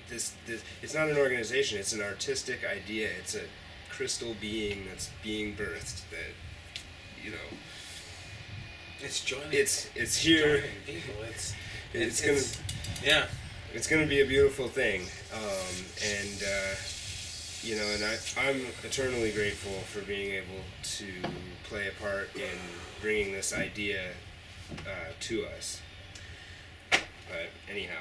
[SPEAKER 2] this it's not an organization, it's an artistic idea. It's a crystal being that's being birthed that, you know,
[SPEAKER 4] It's joining.
[SPEAKER 2] it's here.
[SPEAKER 4] Joining people.
[SPEAKER 2] It's gonna be a beautiful thing, you know, and I'm eternally grateful for being able to play a part in bringing this idea to us. But anyhow,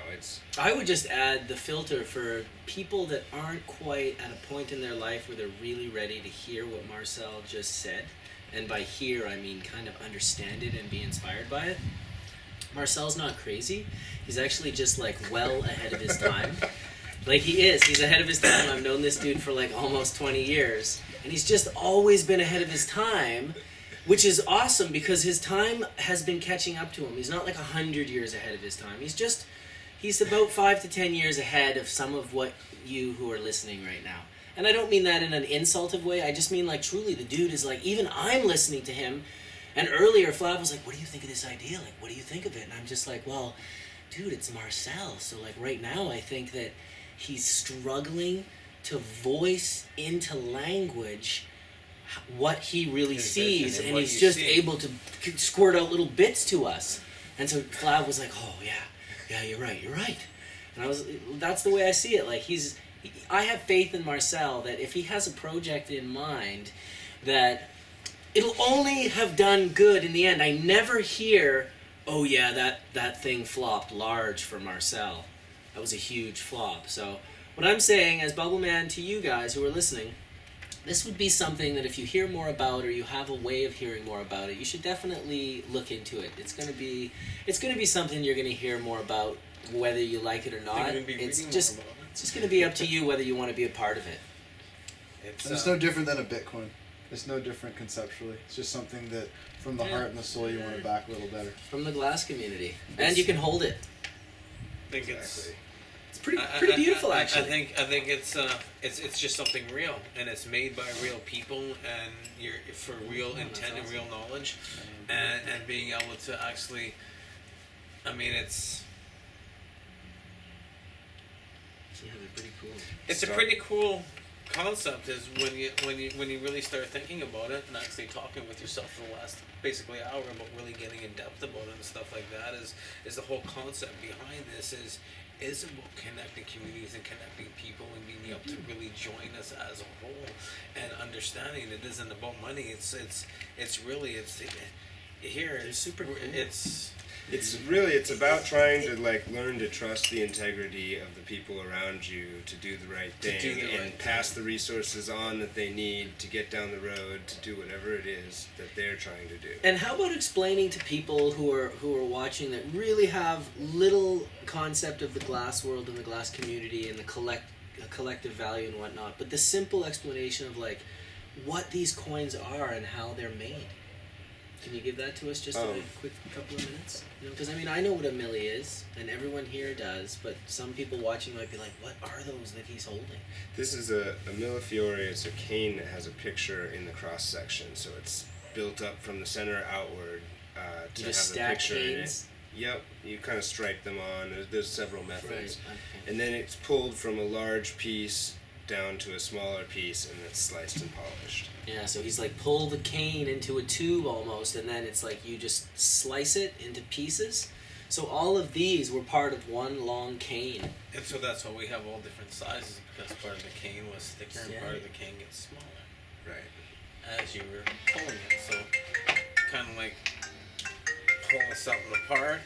[SPEAKER 1] I would just add the filter for people that aren't quite at a point in their life where they're really ready to hear what Marcel just said. And by hear, I mean kind of understand it and be inspired by it. Marcel's not crazy. He's actually just like well ahead of his time. Like he is. He's ahead of his time. I've known this dude for like almost 20 years. And he's just always been ahead of his time, which is awesome because his time has been catching up to him. He's not like 100 years ahead of his time. He's about 5 to 10 years ahead of some of what you who are listening right now. And I don't mean that in an insultive way. I just mean like truly the dude is like, even I'm listening to him. And earlier Flav was like, what do you think of this idea? Like, what do you think of it? And I'm just like, well, dude, it's Marcel. So like right now I think that he's struggling to voice into language what he really sees, and he's just able to squirt out little bits to us. And so Flav was like, oh yeah, you're right. And that's the way I see it. Like I have faith in Marcel that if he has a project in mind, that it'll only have done good in the end. I never hear, oh yeah, that thing flopped large for Marcel. That was a huge flop. So what I'm saying as Bubbleman to you guys who are listening, this would be something that if you hear more about or you have a way of hearing more about it, you should definitely look into it. It's gonna be something you're gonna hear more about, whether you like it or not. It's just gonna be up to you whether you want to be a part of it.
[SPEAKER 5] It's no different than a Bitcoin. It's no different conceptually. It's just something that from the heart and the soul you want to back a little better.
[SPEAKER 1] From the glass community. And you can hold it.
[SPEAKER 4] I think
[SPEAKER 2] exactly.
[SPEAKER 1] It's pretty beautiful actually.
[SPEAKER 4] I think it's just something real, and it's made by real people, and you're for real intent and real knowledge, and being able to actually, I mean it's.
[SPEAKER 1] Yeah, they're pretty cool.
[SPEAKER 4] It's a pretty cool concept is when you really start thinking about it and actually talking with yourself for the last basically hour about really getting in depth about it and stuff like that is the whole concept behind this is about connecting communities and connecting people and being able to really join us as a whole and understanding it isn't about money. It's super cool.
[SPEAKER 2] It's about trying to like learn to trust the integrity of the people around you to do the right thing and pass the resources on that they need to get down the road to do whatever it is that they're trying to do.
[SPEAKER 1] And how about explaining to people who are watching that really have little concept of the glass world and the glass community and the collective value and whatnot, but the simple explanation of like what these coins are and how they're made. Can you give that to us just in a quick couple of minutes? Because I mean, I know what a milli is, and everyone here does, but some people watching might be like, what are those that he's holding?
[SPEAKER 2] This is a millefiori. It's a cane that has a picture in the cross section, so it's built up from the center outward to have the picture in it. Yep, you kind of stripe them on. There's several methods.
[SPEAKER 1] Right. Okay.
[SPEAKER 2] And then it's pulled from a large piece down to a smaller piece, and it's sliced and polished.
[SPEAKER 1] Yeah, so he's like pull the cane into a tube almost, and then it's like you just slice it into pieces. So all of these were part of one long cane.
[SPEAKER 4] And so that's why we have all different sizes, because part of the cane was thicker and part of the cane gets smaller.
[SPEAKER 2] Right.
[SPEAKER 4] As you were pulling it. So kind of like pulling something apart.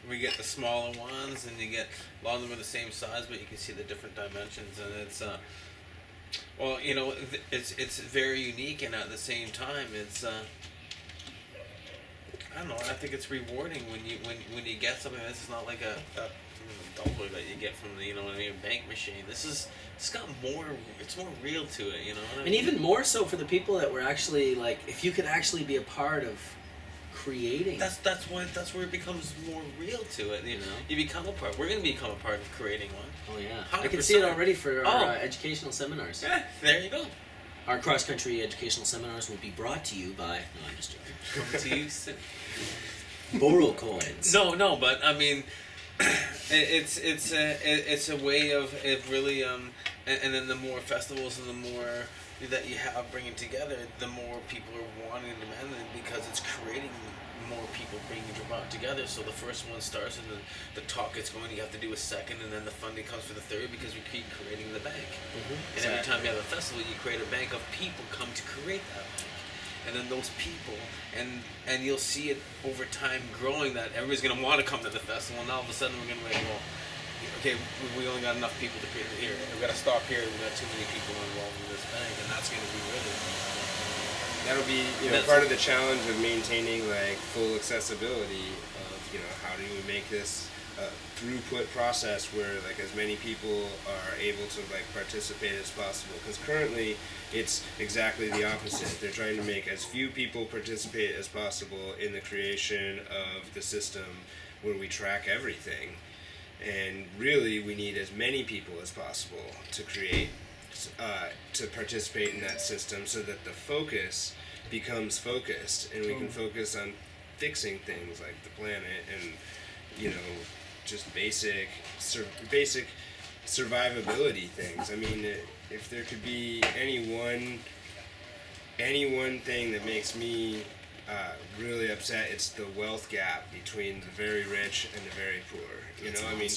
[SPEAKER 4] We get the smaller ones, and you get a lot of them are the same size, but you can see the different dimensions, and it's well, you know, it's very unique, and at the same time, it's I don't know. I think it's rewarding when you get something. This is not like a dollar that you get from the, you know what I mean, a bank machine. It's got more. It's more real to it, you know. What I
[SPEAKER 1] And
[SPEAKER 4] mean?
[SPEAKER 1] even more so for the people that were actually like, if you could actually be a part of creating.
[SPEAKER 4] That's where it becomes more real to it. You know, you become a part. We're gonna become a part of creating one.
[SPEAKER 1] Oh yeah,
[SPEAKER 4] 100%.
[SPEAKER 1] I can see it already for our educational seminars.
[SPEAKER 4] Yeah, there you go.
[SPEAKER 1] Our cross-country educational seminars will be brought to you by. No, I'm just joking.
[SPEAKER 4] Come to you.
[SPEAKER 1] Boro coins.
[SPEAKER 4] No, but I mean, it's a way of really and then the more festivals and the more that you have bringing together, the more people are wanting to demand it, because it's creating more people bringing brought together. So the first one starts, and then the talk gets going. You have to do a second, and then the funding comes for the third, because we keep creating the bank. And every time you have a festival, you create a bank of people come to create that bank. And then those people, and you'll see it over time growing, that everybody's going to want to come to the festival, and all of a sudden we're going to be like, well, okay, we only got enough people to create it here. We've got to stop here. We've got too many people involved in this bank, and that's going to be really...
[SPEAKER 2] That'll be, you know, part of the challenge of maintaining like full accessibility of, you know, how do we make this throughput process where like as many people are able to like participate as possible, because currently it's exactly the opposite. They're trying to make as few people participate as possible in the creation of the system where we track everything, and really we need as many people as possible to create to participate in that system, so that the focus becomes focused, and we can focus on fixing things like the planet and, you know, just basic survivability things. I mean, if there could be any one thing that makes me really upset, it's the wealth gap between the very rich and the very poor. You know, I mean,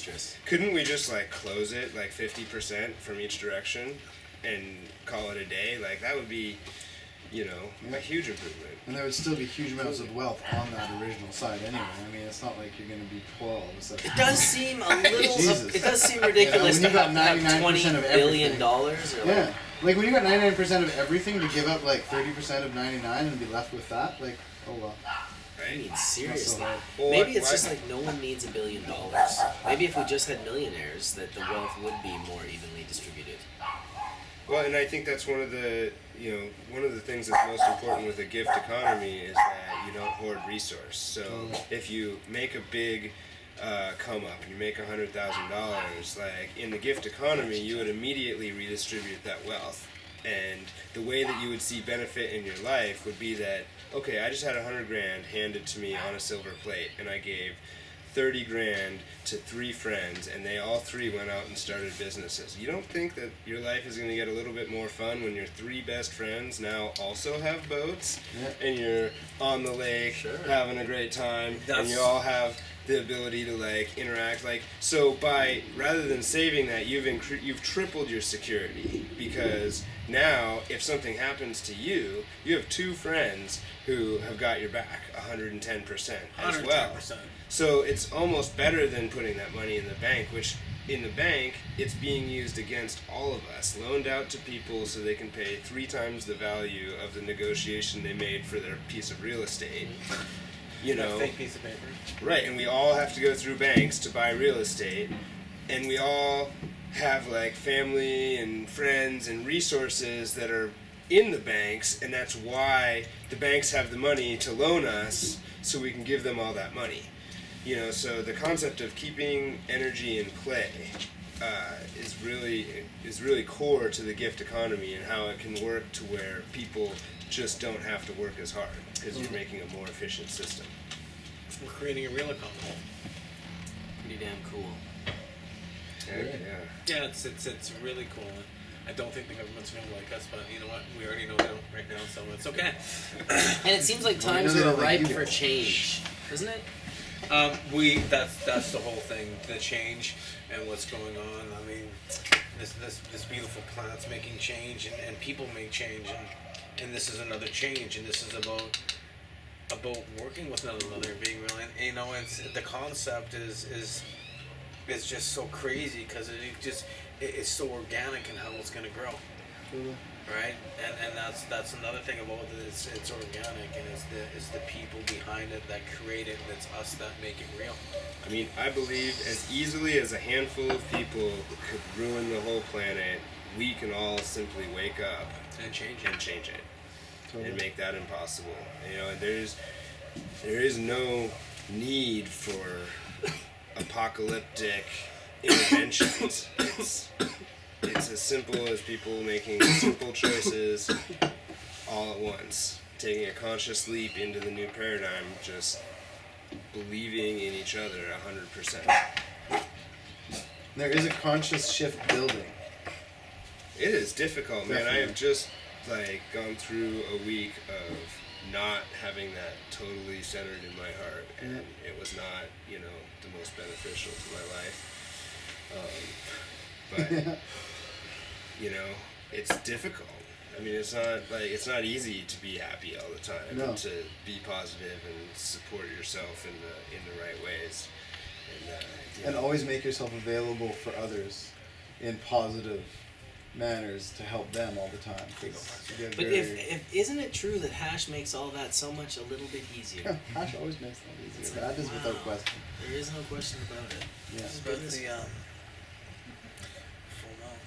[SPEAKER 2] couldn't we just like close it like 50% from each direction and call it a day? Like that would be, you know, a huge improvement.
[SPEAKER 5] And there would still be huge amounts of wealth on that original side anyway. I mean, it's not like you're going to be poor all of a sudden.
[SPEAKER 1] It does seem a little.
[SPEAKER 5] Jesus.
[SPEAKER 1] It does seem ridiculous
[SPEAKER 5] when you
[SPEAKER 1] to
[SPEAKER 5] got
[SPEAKER 1] have
[SPEAKER 5] $99%
[SPEAKER 1] $20
[SPEAKER 5] of
[SPEAKER 1] billion
[SPEAKER 5] everything.
[SPEAKER 1] or
[SPEAKER 5] Yeah. Like when you got 99% of everything to give up like 30% of 99 and be left with that, like, oh well.
[SPEAKER 1] I mean, seriously.
[SPEAKER 2] Well,
[SPEAKER 1] Maybe it's
[SPEAKER 2] why-
[SPEAKER 1] just like no one needs $1 billion. Maybe if we just had millionaires, that the wealth would be more evenly distributed.
[SPEAKER 2] Well, and I think that's one of the things that's most important with a gift economy is that you don't hoard resource. So if you make a big come up and you make $100,000, like in the gift economy, you would immediately redistribute that wealth. And the way that you would see benefit in your life would be that, okay, I just had $100,000 handed to me on a silver plate, and I gave $30,000 to 3 friends, and they all 3 went out and started businesses. You don't think that your life is going to get a little bit more fun when your 3 best friends now also have boats, and you're on the lake having a great time, and you all have the ability to like interact, like, so by rather than saving that, you've tripled your security, because now if something happens to you, you have 2 friends who have got your back 110% as well.
[SPEAKER 4] 110%.
[SPEAKER 2] So it's almost better than putting that money in the bank, which in the bank it's being used against all of us, loaned out to people so they can pay 3 times the value of the negotiation they made for their piece of real estate. You know,
[SPEAKER 4] fake piece of paper.
[SPEAKER 2] right, and we all have to go through banks to buy real estate, and we all have like family and friends and resources that are in the banks, and that's why the banks have the money to loan us so we can give them all that money. You know, so the concept of keeping energy in play is really core to the gift economy, and how it can work to where people just don't have to work as hard because you're making a more efficient system.
[SPEAKER 4] We're creating a real economy.
[SPEAKER 1] Pretty damn cool.
[SPEAKER 2] Yeah.
[SPEAKER 4] Yeah, it's really cool. I don't think the government's going to like us, but you know what? We already know they don't right now, so it's okay.
[SPEAKER 1] And it seems like
[SPEAKER 5] Well,
[SPEAKER 1] times
[SPEAKER 5] they
[SPEAKER 1] are
[SPEAKER 5] don't like
[SPEAKER 1] ripe
[SPEAKER 5] you.
[SPEAKER 1] for change, doesn't it?
[SPEAKER 4] That's the whole thing, the change and what's going on. I mean, this beautiful planet's making change, and people make change, and this is another change, and this is about working with one another, being real, and you know, it's the concept is just so crazy because it's so organic in how it's gonna grow. Right, and that's another thing about it. It's organic, and it's the people behind it that create it, and it's us that make it real.
[SPEAKER 2] I mean, I believe as easily as a handful of people could ruin the whole planet, we can all simply wake up
[SPEAKER 4] And change
[SPEAKER 2] and change it, and make that impossible. You know, there is no need for apocalyptic interventions. It's as simple as people making simple choices all at once, taking a conscious leap into the new paradigm, just believing in each other 100%.
[SPEAKER 5] There is a conscious shift building.
[SPEAKER 2] It is difficult, man. I
[SPEAKER 5] Definitely.
[SPEAKER 2] have just gone through a week of not having that totally centered in my heart, and it was not, the most beneficial to my life. But it's difficult. I mean, it's not easy to be happy all the time,
[SPEAKER 5] No.
[SPEAKER 2] and to be positive and support yourself in the right ways,
[SPEAKER 5] And always make yourself available for others in positive manners to help them all the time. 'cause you get
[SPEAKER 1] But
[SPEAKER 5] very-
[SPEAKER 1] if isn't it true that hash makes all that so much a little bit easier?
[SPEAKER 5] Yeah, hash always makes it easier. That is without question.
[SPEAKER 1] There is no question about it.
[SPEAKER 5] Yeah.
[SPEAKER 4] Especially full melt.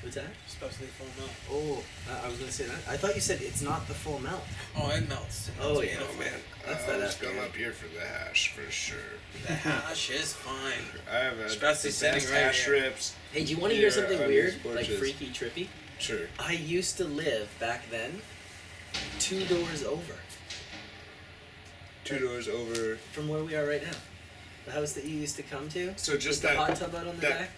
[SPEAKER 1] What's that?
[SPEAKER 4] Especially full melt.
[SPEAKER 1] Oh, I was gonna say that. I thought you said it's not the full melt.
[SPEAKER 4] Oh, it melts. It
[SPEAKER 1] Oh,
[SPEAKER 4] melts
[SPEAKER 1] yeah.
[SPEAKER 4] beautifully.
[SPEAKER 1] That's
[SPEAKER 2] I'll
[SPEAKER 1] that
[SPEAKER 2] just come
[SPEAKER 1] after.
[SPEAKER 2] up here for the hash for sure.
[SPEAKER 4] The hash is fine.
[SPEAKER 2] I have a
[SPEAKER 4] Especially
[SPEAKER 2] the
[SPEAKER 4] sitting
[SPEAKER 2] best
[SPEAKER 4] right
[SPEAKER 2] hash
[SPEAKER 4] here.
[SPEAKER 2] strips.
[SPEAKER 1] Hey, do you want to hear
[SPEAKER 2] Here
[SPEAKER 1] something
[SPEAKER 2] on
[SPEAKER 1] weird,
[SPEAKER 2] these
[SPEAKER 1] like
[SPEAKER 2] porches.
[SPEAKER 1] freaky, trippy?
[SPEAKER 2] Sure.
[SPEAKER 1] I used to live back then 2 doors over
[SPEAKER 2] 2 doors over.
[SPEAKER 1] from where we are right now. The house that you used to come to.
[SPEAKER 2] So just
[SPEAKER 1] with the
[SPEAKER 2] that
[SPEAKER 1] hot tub out on the
[SPEAKER 2] that
[SPEAKER 1] back.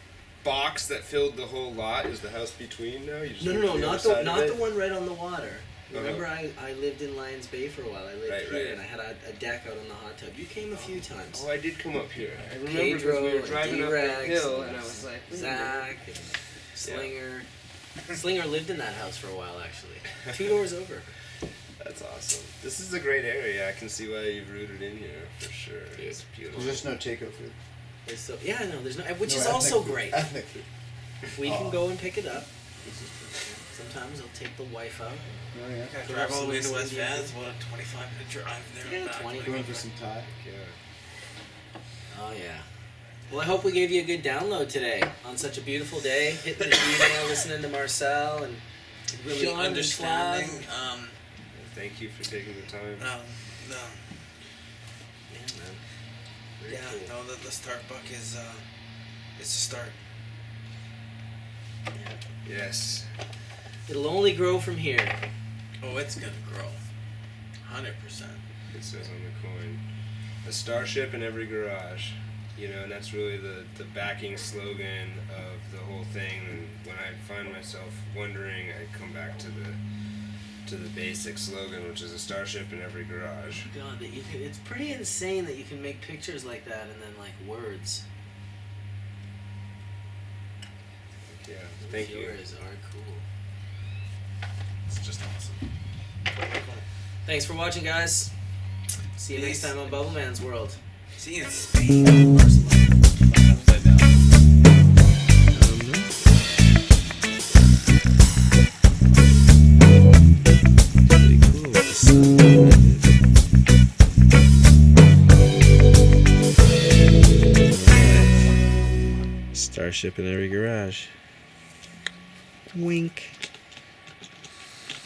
[SPEAKER 2] box that filled the whole lot is the house between now. You just
[SPEAKER 1] No,
[SPEAKER 2] went to
[SPEAKER 1] not
[SPEAKER 2] other side of
[SPEAKER 1] not
[SPEAKER 2] it?
[SPEAKER 1] the one right on the water.
[SPEAKER 2] Uh-huh.
[SPEAKER 1] Remember, I lived in Lions Bay for a while. I lived
[SPEAKER 2] Right,
[SPEAKER 1] here,
[SPEAKER 2] right.
[SPEAKER 1] and I had a deck out on the hot tub. You came a few times.
[SPEAKER 2] Oh, I did come up here. I remember
[SPEAKER 1] Pedro
[SPEAKER 2] because we were
[SPEAKER 1] and
[SPEAKER 2] driving up the
[SPEAKER 1] D-Rex
[SPEAKER 2] hill,
[SPEAKER 1] and
[SPEAKER 2] and I was like,
[SPEAKER 1] Zach and Slinger. Slinger lived in that house for a while, actually. 2 doors over.
[SPEAKER 2] That's awesome. This is a great area. I can see why you've rooted in here for sure. It's beautiful.
[SPEAKER 5] There's just no takeout food.
[SPEAKER 1] There's so, yeah, no, there's no, which
[SPEAKER 5] No
[SPEAKER 1] is
[SPEAKER 5] ethnic
[SPEAKER 1] also
[SPEAKER 5] food.
[SPEAKER 1] great.
[SPEAKER 5] Ethnic food.
[SPEAKER 1] We can
[SPEAKER 5] Aw.
[SPEAKER 1] go and pick it up. Sometimes I'll take the wife out.
[SPEAKER 5] Oh yeah.
[SPEAKER 4] I drive all the way to West Van. It's about a 25-minute drive there.
[SPEAKER 1] Yeah,
[SPEAKER 4] and back.
[SPEAKER 1] 20.
[SPEAKER 5] Going for some Thai.
[SPEAKER 2] Yeah.
[SPEAKER 1] Oh yeah. Well, I hope we gave you a good download today on such a beautiful day. Hitting the email, listening to Marcel and
[SPEAKER 4] Really
[SPEAKER 1] Sean and
[SPEAKER 4] understanding.
[SPEAKER 1] Flav.
[SPEAKER 2] Thank you for taking the time.
[SPEAKER 4] No.
[SPEAKER 1] Yeah, man. Very
[SPEAKER 4] Yeah,
[SPEAKER 1] cool.
[SPEAKER 4] no, the start buck is a start.
[SPEAKER 2] Yes.
[SPEAKER 1] It'll only grow from here.
[SPEAKER 4] Oh, it's gonna grow. 100%.
[SPEAKER 2] It says on the coin, a starship in every garage. And that's really the backing slogan of the whole thing. And when I find myself wondering, I come back to the basic slogan, which is a starship in every garage.
[SPEAKER 1] God, that you can. It's pretty insane that you can make pictures like that and then like words.
[SPEAKER 2] Yeah. Thank you.
[SPEAKER 1] Yours are cool.
[SPEAKER 4] It's just awesome.
[SPEAKER 1] Thanks for watching, guys. See you next
[SPEAKER 4] Peace.
[SPEAKER 1] time on Bubbleman's World.
[SPEAKER 4] See you in Spain. Upside down.
[SPEAKER 2] Starship in every garage. Wink.